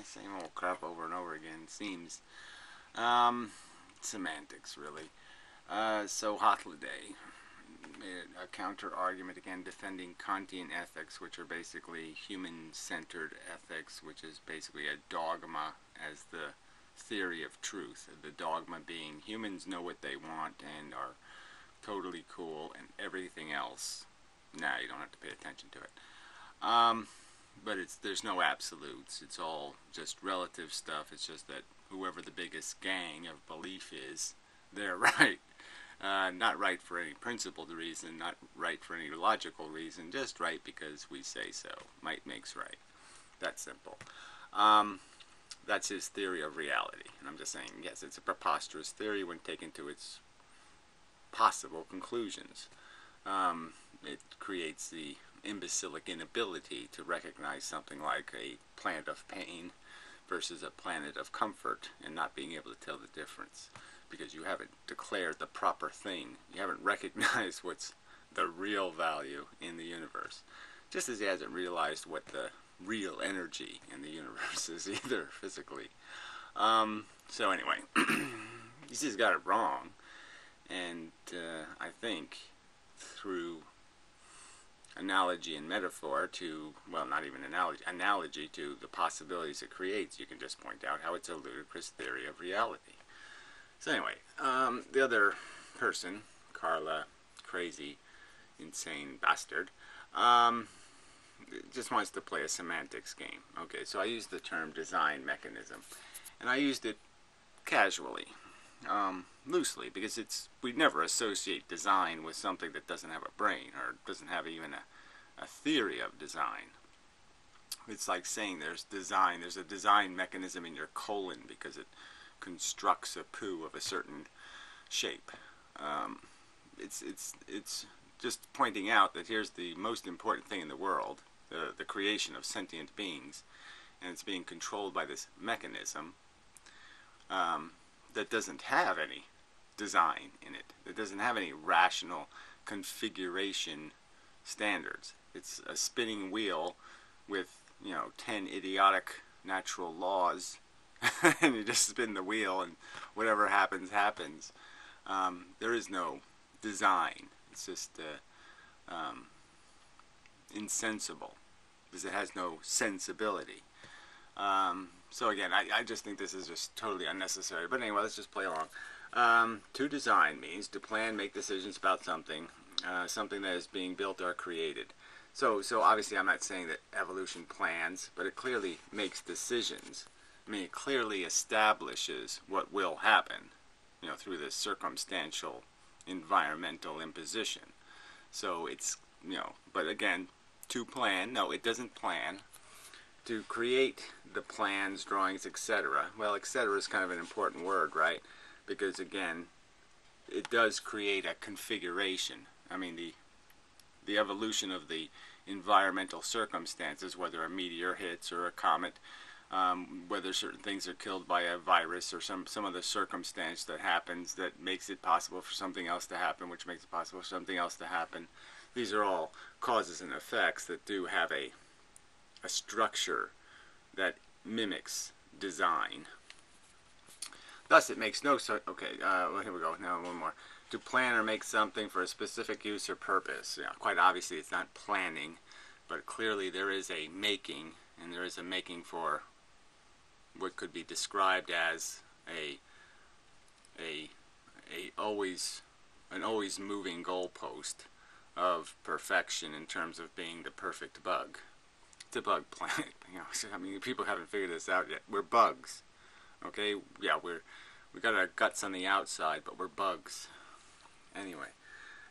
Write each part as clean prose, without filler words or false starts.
Same old crap over and over again, seems. Semantics, really. So Hothliday made a counter argument again defending Kantian ethics, which are basically human-centered ethics, which is basically a dogma as the theory of truth. The dogma being humans know what they want and are totally cool, and everything else, nah, you don't have to pay attention to it. But there's no absolutes. It's all just relative stuff. It's just that whoever the biggest gang of belief is, they're right. Not right for any principled reason, not right for any logical reason, just right because we say so. Might makes right. That's simple. That's his theory of reality. And I'm just saying, yes, it's a preposterous theory when taken to its possible conclusions. It creates the imbecilic inability to recognize something like a planet of pain versus a planet of comfort and not being able to tell the difference because you haven't declared the proper thing. You haven't recognized what's the real value in the universe. Just as he hasn't realized what the real energy in the universe is either, physically. So anyway, he's just got it wrong. And I think through analogy and metaphor to, well, not even analogy to the possibilities it creates, you can just point out how it's a ludicrous theory of reality. So anyway, the other person, Carla, crazy, insane bastard, just wants to play a semantics game. Okay, so I used the term design mechanism, and I used it casually, loosely, because we never associate design with something that doesn't have a brain or doesn't have even a theory of design. It's like saying there's a design mechanism in your colon because it constructs a poo of a certain shape. It's just pointing out that here's the most important thing in the world, the creation of sentient beings, and it's being controlled by this mechanism that doesn't have any design in it. It doesn't have any rational configuration standards. It's a spinning wheel with, 10 idiotic natural laws, and you just spin the wheel and whatever happens, happens. There is no design. It's just insensible because it has no sensibility. So again, I just think this is just totally unnecessary. But anyway, let's just play along. To design means to plan, make decisions about something, something that is being built or created. So obviously I'm not saying that evolution plans, but it clearly makes decisions. I mean, it clearly establishes what will happen, through this circumstantial environmental imposition. So it's, but again, to plan, no, it doesn't plan. To create the plans, drawings, etc. Well, etc. is kind of an important word, right? Because again, it does create a configuration. I mean, the evolution of the environmental circumstances, whether a meteor hits or a comet, whether certain things are killed by a virus or some other circumstance that happens that makes it possible for something else to happen, which makes it possible for something else to happen. These are all causes and effects that do have a structure that mimics design. Thus, it makes no sense. Okay, well, here we go. Now, one more. To plan or make something for a specific use or purpose. Quite obviously, it's not planning, but clearly there is a making, and there is a making for what could be described as an always moving goalpost of perfection in terms of being the perfect bug. It's a bug planet. I mean, people haven't figured this out yet. We're bugs. Okay? Yeah, we got our guts on the outside, but we're bugs. Anyway,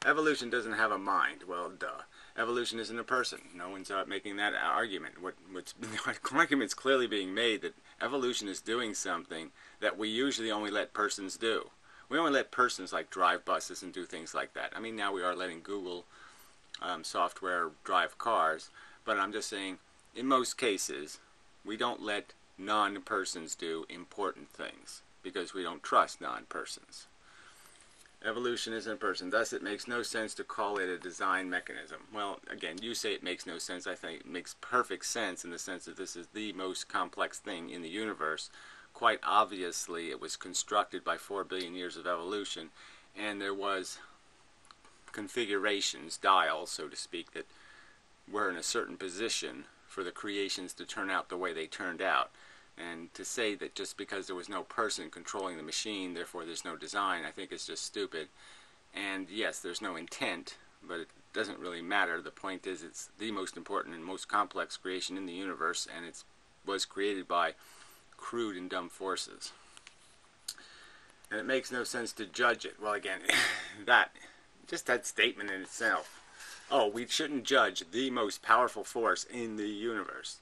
evolution doesn't have a mind. Well, duh. Evolution isn't a person. No one's making that argument. The argument's clearly being made that evolution is doing something that we usually only let persons do. We only let persons like drive buses and do things like that. I mean, now we are letting Google software drive cars, but I'm just saying, in most cases, we don't let non-persons do important things because we don't trust non-persons. Evolution isn't a person. Thus, it makes no sense to call it a design mechanism. Well, again, you say it makes no sense. I think it makes perfect sense in the sense that this is the most complex thing in the universe. Quite obviously, it was constructed by 4 billion years of evolution, and there was configurations, dials, so to speak, that were in a certain position for the creations to turn out the way they turned out. And to say that just because there was no person controlling the machine, therefore there's no design, I think is just stupid. And yes, there's no intent, but it doesn't really matter. The point is it's the most important and most complex creation in the universe, and it was created by crude and dumb forces. And it makes no sense to judge it. Well, again, that statement in itself. Oh, we shouldn't judge the most powerful force in the universe.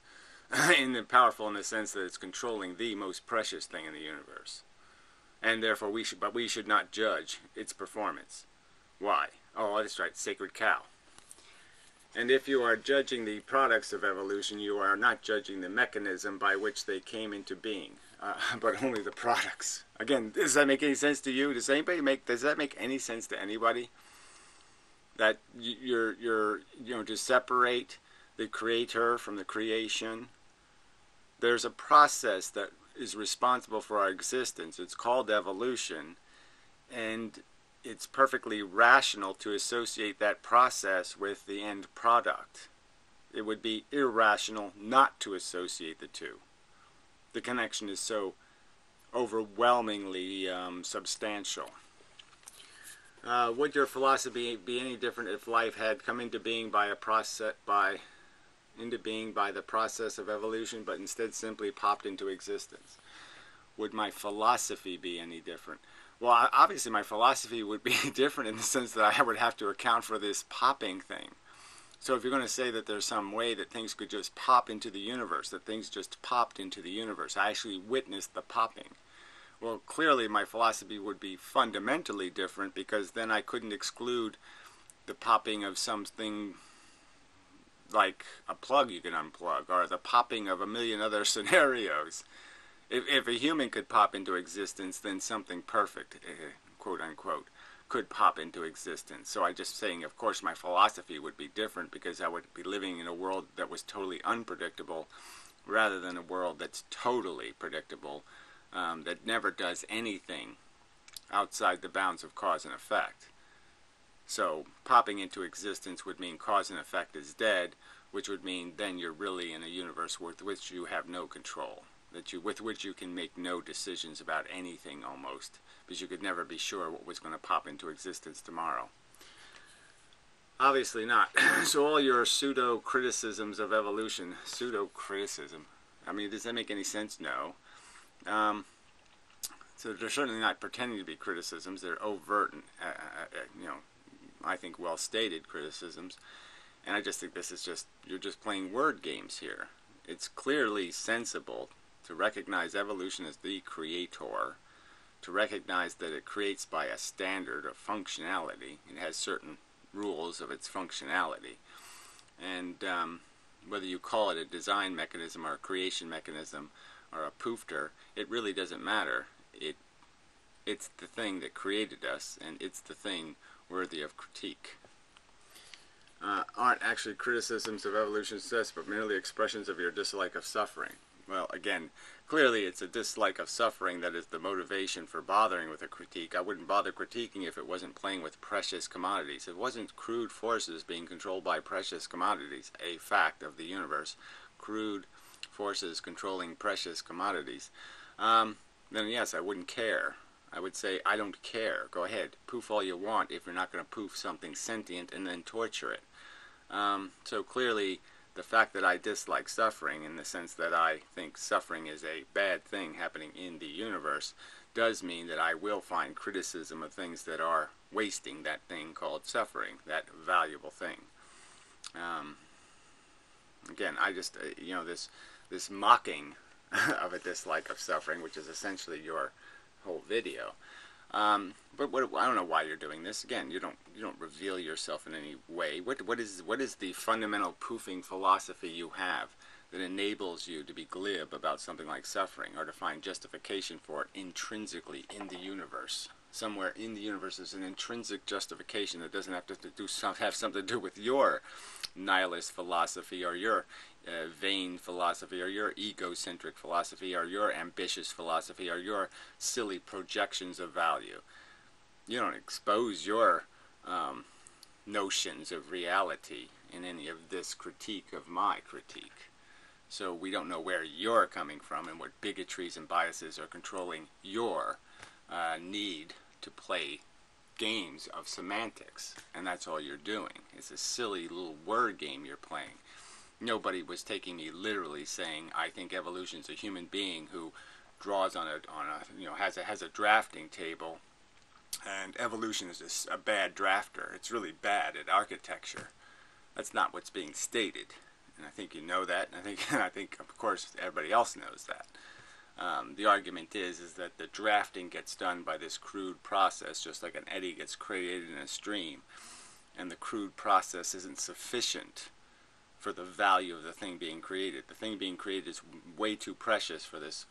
Powerful in the sense that it's controlling the most precious thing in the universe, and therefore we should not judge its performance. Why? Oh, that's right, sacred cow. And if you are judging the products of evolution, you are not judging the mechanism by which they came into being, but only the products. Again, does that make any sense to you? Does that make any sense to anybody? That to separate the creator from the creation. There's a process that is responsible for our existence. It's called evolution, and it's perfectly rational to associate that process with the end product. It would be irrational not to associate the two. The connection is so overwhelmingly substantial. Would your philosophy be any different if life had come into being by the process of evolution, but instead simply popped into existence? Would my philosophy be any different? Well, obviously my philosophy would be different in the sense that I would have to account for this popping thing. So if you're going to say that there's some way that things could just pop into the universe, that things just popped into the universe, I actually witnessed the popping. Well, clearly my philosophy would be fundamentally different, because then I couldn't exclude the popping of something like a plug you can unplug, or the popping of a million other scenarios. If a human could pop into existence, then something perfect, quote unquote, could pop into existence. So I'm just saying, of course, my philosophy would be different, because I would be living in a world that was totally unpredictable, rather than a world that's totally predictable, that never does anything outside the bounds of cause and effect. So popping into existence would mean cause and effect is dead, which would mean then you're really in a universe with which you have no control, with which you can make no decisions about anything almost, because you could never be sure what was going to pop into existence tomorrow. Obviously not. So all your pseudo-criticisms of evolution, pseudo-criticism, I mean, does that make any sense? No. So they're certainly not pretending to be criticisms. They're overt and, I think well-stated criticisms. And I just think this is you're just playing word games here. It's clearly sensible to recognize evolution as the creator, to recognize that it creates by a standard of functionality. It has certain rules of its functionality. And whether you call it a design mechanism or a creation mechanism or a poofter, it really doesn't matter. It's the thing that created us, and it's the thing worthy of critique. Aren't actually criticisms of evolution success, but merely expressions of your dislike of suffering. Well, again, clearly it's a dislike of suffering that is the motivation for bothering with a critique. I wouldn't bother critiquing if it wasn't playing with precious commodities. It wasn't crude forces being controlled by precious commodities, a fact of the universe. Crude forces controlling precious commodities. Then yes, I wouldn't care. I would say, I don't care. Go ahead. Poof all you want if you're not going to poof something sentient and then torture it. So clearly, the fact that I dislike suffering, in the sense that I think suffering is a bad thing happening in the universe, does mean that I will find criticism of things that are wasting that thing called suffering, that valuable thing. Again, I just, this mocking of a dislike of suffering, which is essentially your whole video. But I don't know why you're doing this. Again, you don't reveal yourself in any way. What is the fundamental poofing philosophy you have that enables you to be glib about something like suffering, or to find justification for it intrinsically in the universe? somewhere in the universe there's an intrinsic justification that doesn't have to have something to do with your nihilist philosophy or your vain philosophy or your egocentric philosophy or your ambitious philosophy or your silly projections of value. You don't expose your notions of reality in any of this critique of my critique. So we don't know where you're coming from and what bigotries and biases are controlling your need to play games of semantics. And that's all you're doing. It's a silly little word game you're playing. Nobody was taking me literally saying I think evolution's a human being who draws on a has a drafting table, and evolution is just a bad drafter. It's really bad at architecture. That's not what's being stated, and I think you know that. And I think of course everybody else knows that. The argument is that the drafting gets done by this crude process, just like an eddy gets created in a stream, and the crude process isn't sufficient for the value of the thing being created. The thing being created is way too precious for this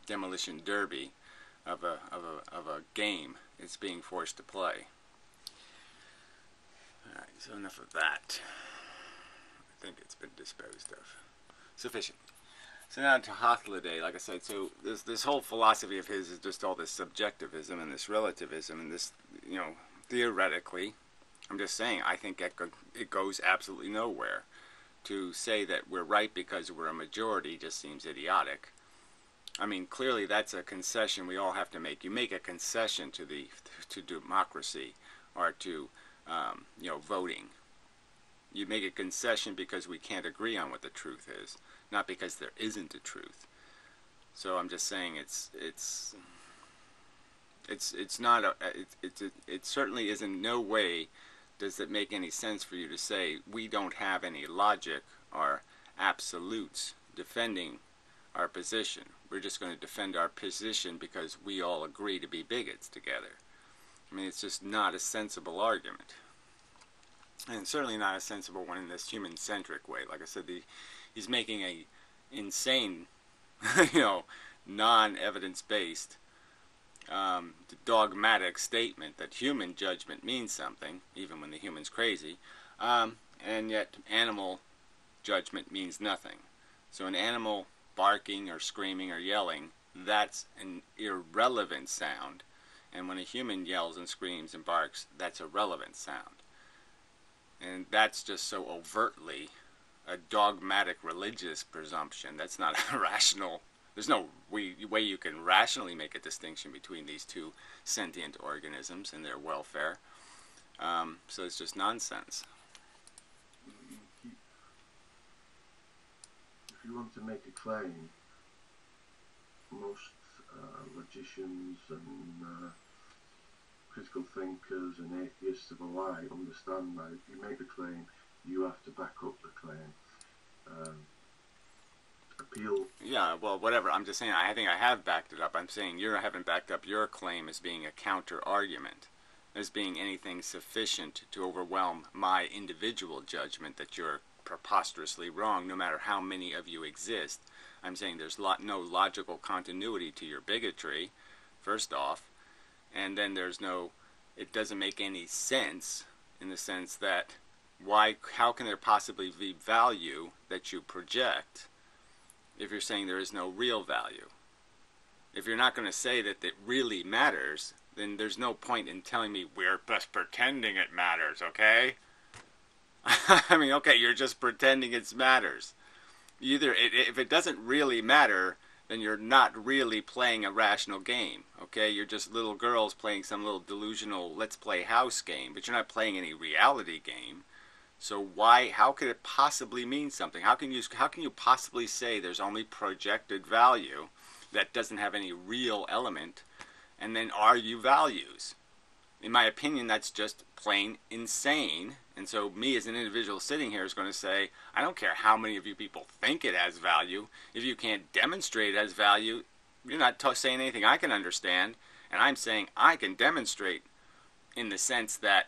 demolition derby of a game it's being forced to play. All right, so enough of that. I think it's been disposed of sufficiently. So now to Hothliday, like I said, so this whole philosophy of his is just all this subjectivism and this relativism and this, theoretically, I'm just saying, I think it goes absolutely nowhere. To say that we're right because we're a majority just seems idiotic. I mean, clearly that's a concession we all have to make. You make a concession to democracy or to voting. You make a concession because we can't agree on what the truth is, not because there isn't a truth. So I'm just saying it certainly is in no way does it make any sense for you to say we don't have any logic or absolutes defending our position. We're just going to defend our position because we all agree to be bigots together. I mean, it's just not a sensible argument. And certainly not a sensible one in this human-centric way. Like I said, he's making a insane, non-evidence-based, dogmatic statement that human judgment means something, even when the human's crazy, and yet animal judgment means nothing. So an animal barking or screaming or yelling, that's an irrelevant sound. And when a human yells and screams and barks, that's a relevant sound. And that's just so overtly a dogmatic religious presumption. That's not a rational. There's no way you can rationally make a distinction between these two sentient organisms and their welfare. So it's just nonsense. If you want to make a claim, most logicians and critical thinkers and atheists of alike understand that if you make a claim, you have to back up the claim. Appeal. Yeah, well, whatever. I'm just saying, I think I have backed it up. I'm saying you haven't backed up your claim as being a counter-argument, as being anything sufficient to overwhelm my individual judgment that you're preposterously wrong, no matter how many of you exist. I'm saying there's no logical continuity to your bigotry, first off, and then it doesn't make any sense in the sense that how can there possibly be value that you project if you're saying there is no real value? If you're not going to say that it really matters, then there's no point in telling me we're just pretending it matters, okay? I mean, okay, you're just pretending it matters. If it doesn't really matter, then you're not really playing a rational game, okay? You're just little girls playing some little delusional let's play house game, but you're not playing any reality game. So how could it possibly mean something? How can you possibly say there's only projected value that doesn't have any real element and then argue values? In my opinion, that's just plain insane. And so me as an individual sitting here is going to say, I don't care how many of you people think it has value. If you can't demonstrate it has value, you're not saying anything I can understand. And I'm saying I can demonstrate in the sense that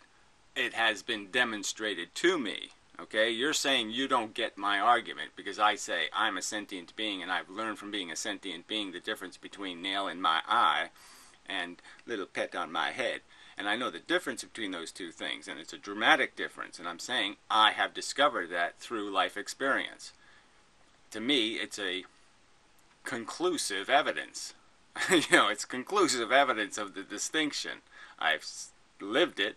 it has been demonstrated to me. Okay, you're saying you don't get my argument because I say I'm a sentient being and I've learned from being a sentient being the difference between nail in my eye and little pet on my head. And I know the difference between those two things, and it's a dramatic difference, and I'm saying I have discovered that through life experience. To me, it's a conclusive evidence. It's conclusive evidence of the distinction. I've lived it,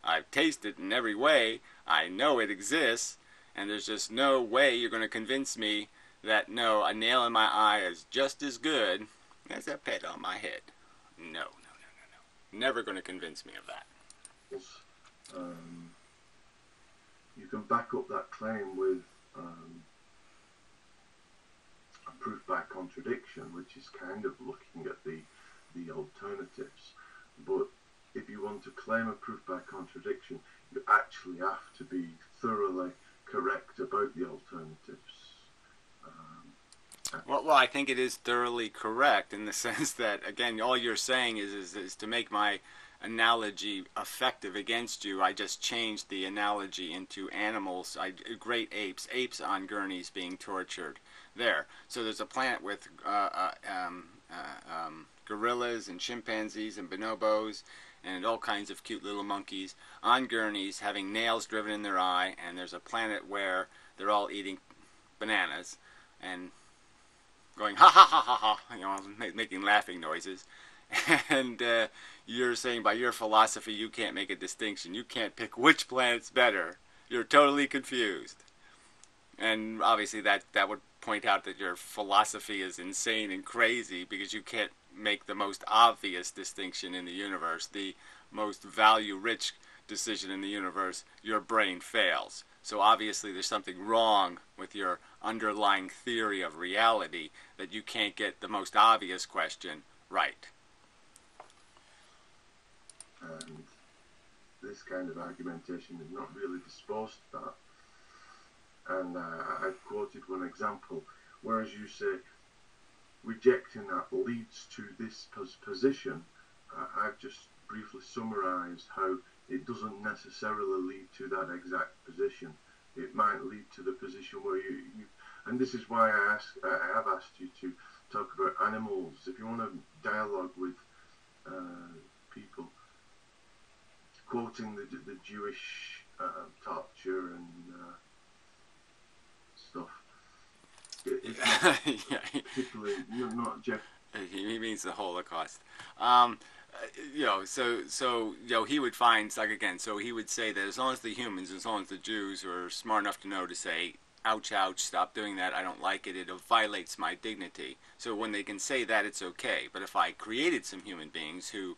I've tasted it in every way, I know it exists, and there's just no way you're going to convince me that no, a nail in my eye is just as good as a pet on my head. No. Never going to convince me of that. You can back up that claim with a proof by contradiction, which is kind of looking at the alternatives. But if you want to claim a proof by contradiction, you actually have to be thoroughly correct about the alternatives. Well, I think it is thoroughly correct in the sense that, again, all you're saying is to make my analogy effective against you, I just changed the analogy into animals, great apes on gurneys being tortured there. So there's a planet with gorillas and chimpanzees and bonobos and all kinds of cute little monkeys on gurneys having nails driven in their eye, and there's a planet where they're all eating bananas and going ha ha ha ha ha, making laughing noises. And you're saying by your philosophy you can't make a distinction. You can't pick which planet's better. You're totally confused. And obviously that would point out that your philosophy is insane and crazy because you can't make the most obvious distinction in the universe, the most value-rich decision in the universe. Your brain fails. So obviously there's something wrong with your underlying theory of reality that you can't get the most obvious question right. And this kind of argumentation is not really disposed to that. And I've quoted one example, whereas you say rejecting that leads to this position, I've just briefly summarised how it doesn't necessarily lead to that exact position. It might lead to the position where you and this is why I have asked you to talk about animals. If you want to dialogue with people, quoting the Jewish torture and stuff. It's not particularly not Jeff. He means the Holocaust. So he would find, like, again, so he would say that as long as the humans, as long as the Jews are smart enough to know to say, ouch, ouch, stop doing that, I don't like it, it violates my dignity. So when they can say that, it's okay. But if I created some human beings who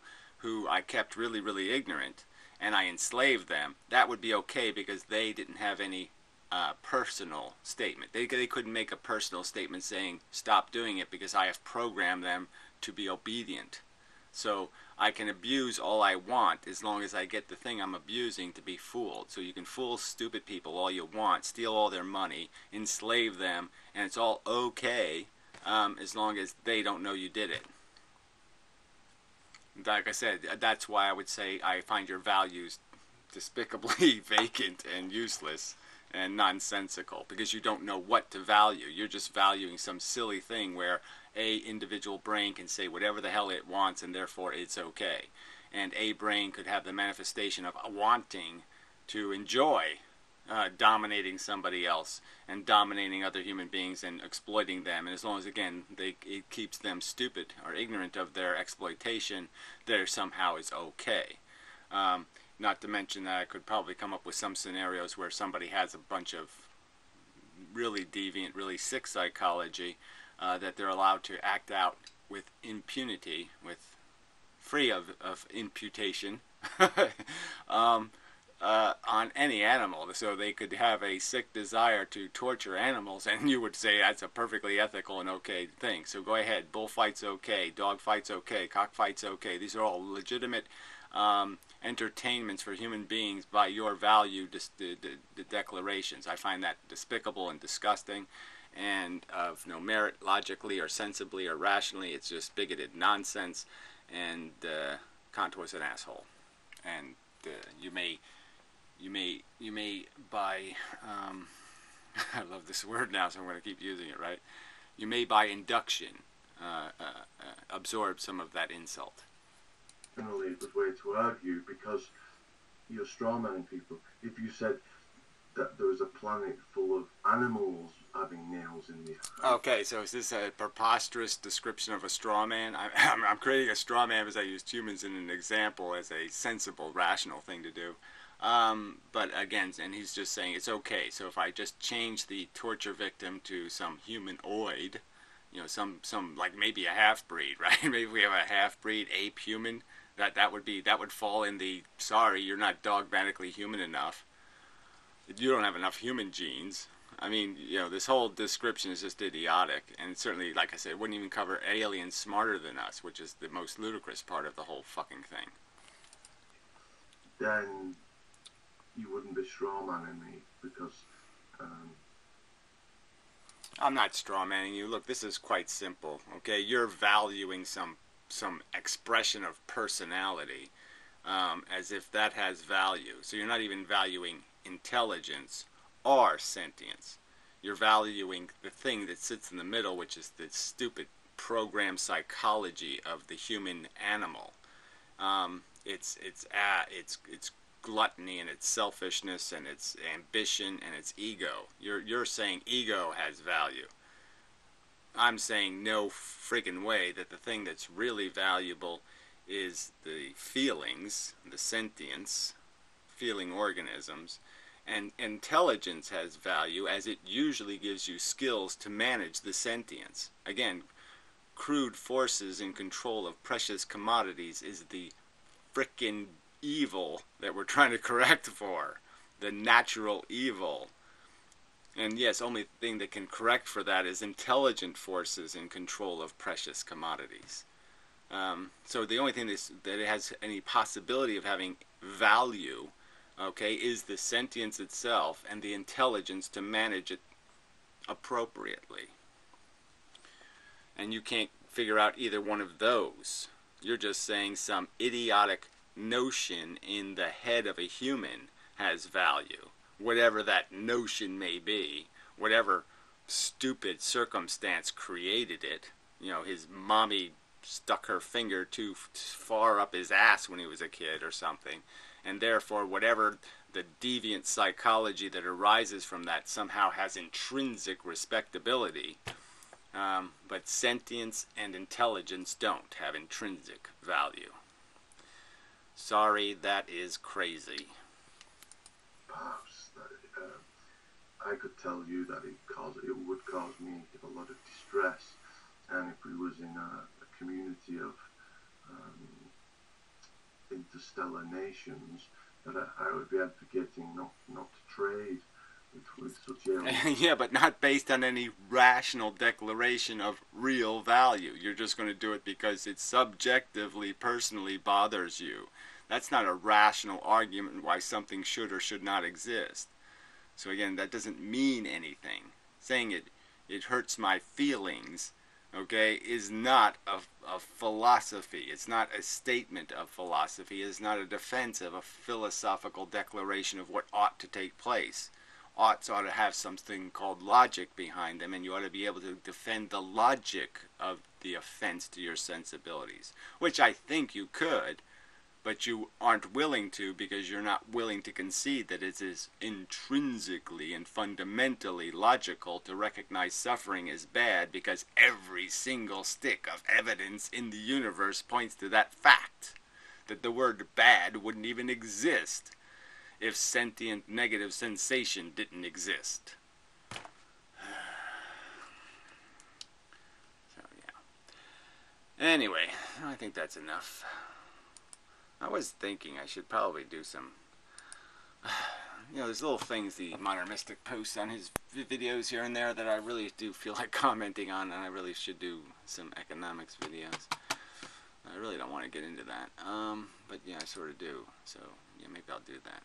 I kept really, really ignorant, and I enslaved them, that would be okay because they didn't have any personal statement. They couldn't make a personal statement saying, stop doing it because I have programmed them to be obedient. So I can abuse all I want as long as I get the thing I'm abusing to be fooled. So you can fool stupid people all you want, steal all their money, enslave them, and it's all okay as long as they don't know you did it. Like I said, that's why I would say I find your values despicably vacant and useless and nonsensical, because you don't know what to value. You're just valuing some silly thing where a individual brain can say whatever the hell it wants and therefore it's okay. And a brain could have the manifestation of wanting to enjoy dominating somebody else and dominating other human beings and exploiting them. And as long as, again, it keeps them stupid or ignorant of their exploitation, there somehow is okay. Not to mention that I could probably come up with some scenarios where somebody has a bunch of really deviant, really sick psychology that they're allowed to act out with impunity, free of imputation, on any animal. So they could have a sick desire to torture animals, and you would say that's a perfectly ethical and okay thing. So go ahead. Bullfight's okay. Dogfight's okay. Cockfight's okay. These are all legitimate entertainments for human beings by your value declarations. I find that despicable and disgusting and of no merit logically or sensibly or rationally. It's just bigoted nonsense, and Kant was an asshole. And you may you may by I love this word now, so I'm going to keep using it, right? You may by induction absorb some of that insult. Generally, a good way to argue, because you're strawmanning people. If you said that there was a planet full of animals having nails in their... Okay, so is this a preposterous description of a straw man? I'm creating a straw man because I used humans in an example as a sensible, rational thing to do. But again, and he's just saying it's okay. So if I just change the torture victim to some humanoid, you know, some like maybe a half-breed, right? Maybe we have a half-breed ape human. That would fall in the sorry, you're not dogmatically human enough. You don't have enough human genes. I mean, you know, this whole description is just idiotic, and certainly, like I said, it wouldn't even cover aliens smarter than us, which is the most ludicrous part of the whole fucking thing. Then you wouldn't be strawmanning me, because I'm not strawmanning you. Look, this is quite simple. Okay, you're valuing some expression of personality as if that has value. So you're not even valuing intelligence or sentience. You're valuing the thing that sits in the middle, which is the stupid program psychology of the human animal. It's gluttony and its selfishness and its ambition and its ego. You're saying ego has value. I'm saying no friggin' way, that the thing that's really valuable is the feelings, the sentience, feeling organisms, and intelligence has value as it usually gives you skills to manage the sentience. Again, crude forces in control of precious commodities is the frickin' evil that we're trying to correct for. The natural evil. And yes, only thing that can correct for that is intelligent forces in control of precious commodities. So the only thing that it has any possibility of having value, okay, is the sentience itself and the intelligence to manage it appropriately. And you can't figure out either one of those. You're just saying some idiotic notion in the head of a human has value. Whatever that notion may be, whatever stupid circumstance created it. You know, his mommy stuck her finger too far up his ass when he was a kid or something. And therefore, whatever the deviant psychology that arises from that somehow has intrinsic respectability. But sentience and intelligence don't have intrinsic value. Sorry, that is crazy. Perhaps I could tell you that it would cause me a lot of distress, and if we was in a community of interstellar nations, that I would be advocating not to trade with such aliens. Yeah, but not based on any rational declaration of real value. You're just going to do it because it subjectively, personally bothers you. That's not a rational argument why something should or should not exist. So again, that doesn't mean anything. Saying it hurts my feelings, okay, is not a philosophy. It's not a statement of philosophy. It's not a defense of a philosophical declaration of what ought to take place. Oughts ought to have something called logic behind them, and you ought to be able to defend the logic of the offense to your sensibilities, which I think you could, but you aren't willing to because you're not willing to concede that it is intrinsically and fundamentally logical to recognize suffering as bad, because every single stick of evidence in the universe points to that fact, that the word bad wouldn't even exist if sentient negative sensation didn't exist. So yeah. Anyway, I think that's enough. I was thinking I should probably do some, you know, there's little things the Modern Mystic posts on his videos here and there that I really do feel like commenting on, and I really should do some economics videos. I really don't want to get into that, but yeah, I sort of do, so yeah, maybe I'll do that.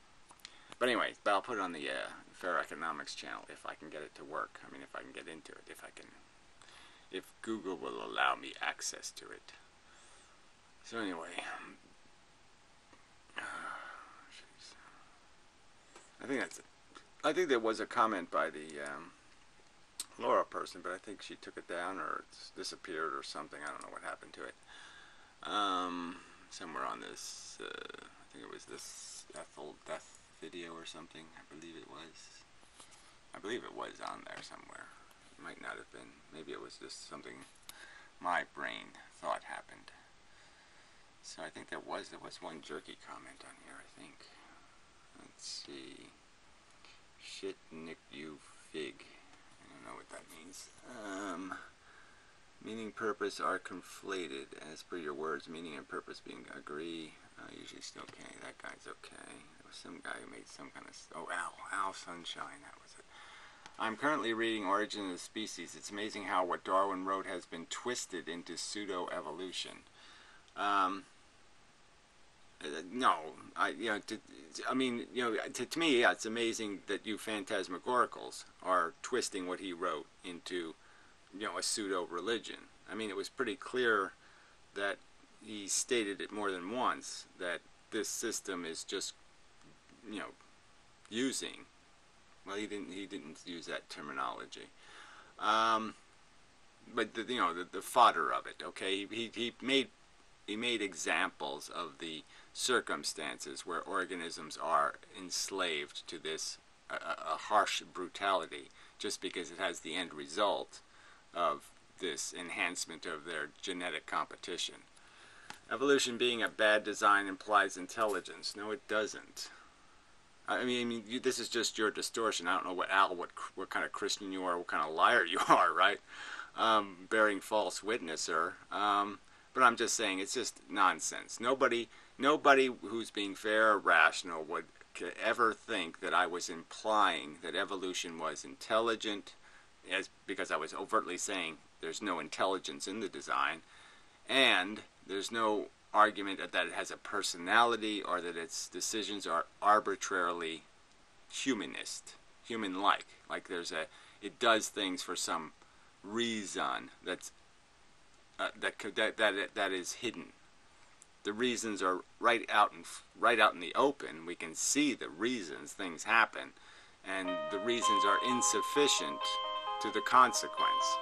But anyway, I'll put it on the Fair Economics channel if I can get it to work. I mean, if I can get into it, if Google will allow me access to it. So anyway, I think that's it. I think there was a comment by the Laura person, but I think she took it down or it's disappeared or something. I don't know what happened to it. Somewhere on this, I think it was this Ethel death video or something. I believe it was. I believe it was on there somewhere. It might not have been. Maybe it was just something my brain thought happened. So I think there was one jerky comment on here, I think. Let's see. Shit, Nick, you fig. I don't know what that means. Meaning, purpose are conflated. As per your words, meaning and purpose being agree. Usually still okay. That guy's okay. There was some guy who made some kind of... Oh, Al Sunshine, that was it. I'm currently reading Origin of the Species. It's amazing how what Darwin wrote has been twisted into pseudo-evolution. No, to me, yeah, it's amazing that you phantasmagoricals are twisting what he wrote into, a pseudo-religion. I mean, it was pretty clear that he stated it more than once, that this system is just, using. Well, he didn't use that terminology. But the fodder of it. Okay, he made examples of the circumstances where organisms are enslaved to this a harsh brutality just because it has the end result of this enhancement of their genetic competition. Evolution being a bad design implies intelligence. No, it doesn't. I mean, this is just your distortion. I don't know what kind of Christian you are, what kind of liar you are, right? Bearing false witness, sir. But I'm just saying, it's just nonsense. Nobody who's being fair or rational would ever think that I was implying that evolution was intelligent, because I was overtly saying there's no intelligence in the design, and there's no argument that it has a personality or that its decisions are arbitrarily human-like. Like it does things for some reason that is hidden. The reasons are right out in the open. We can see the reasons things happen, and the reasons are insufficient to the consequence.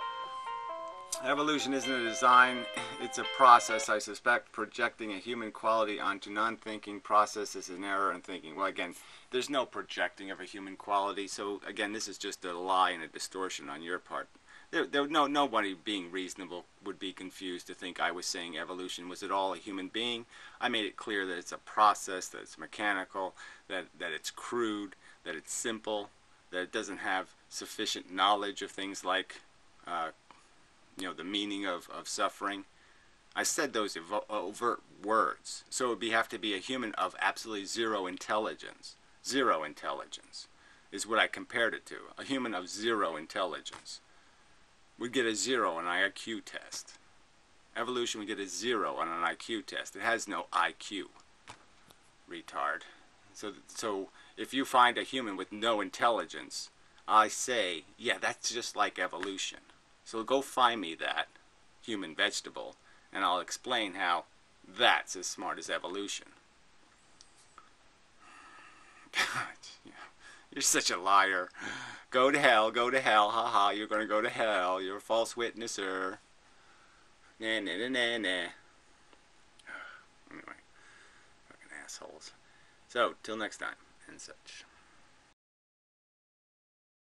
Evolution isn't a design, it's a process. I suspect projecting a human quality onto non-thinking process is an error in thinking. Well, again, there's no projecting of a human quality, so again, this is just a lie and a distortion on your part. Nobody being reasonable would be confused to think I was saying evolution was at all a human being. I made it clear that it's a process, that it's mechanical, that it's crude, that it's simple, that it doesn't have sufficient knowledge of things like the meaning of suffering. I said those overt words. So it would have to be a human of absolutely zero intelligence. Zero intelligence is what I compared it to. A human of zero intelligence would get a 0 on an IQ test. Evolution would get a 0 on an IQ test. It has no IQ. Retard. So if you find a human with no intelligence, I say, yeah, that's just like evolution. So go find me that human vegetable, and I'll explain how that's as smart as evolution. God, you're such a liar. Go to hell, haha, you're going to go to hell. You're a false witnesser. Nah, nah, nah, nah, nah. Anyway, fucking assholes. So, till next time, and such.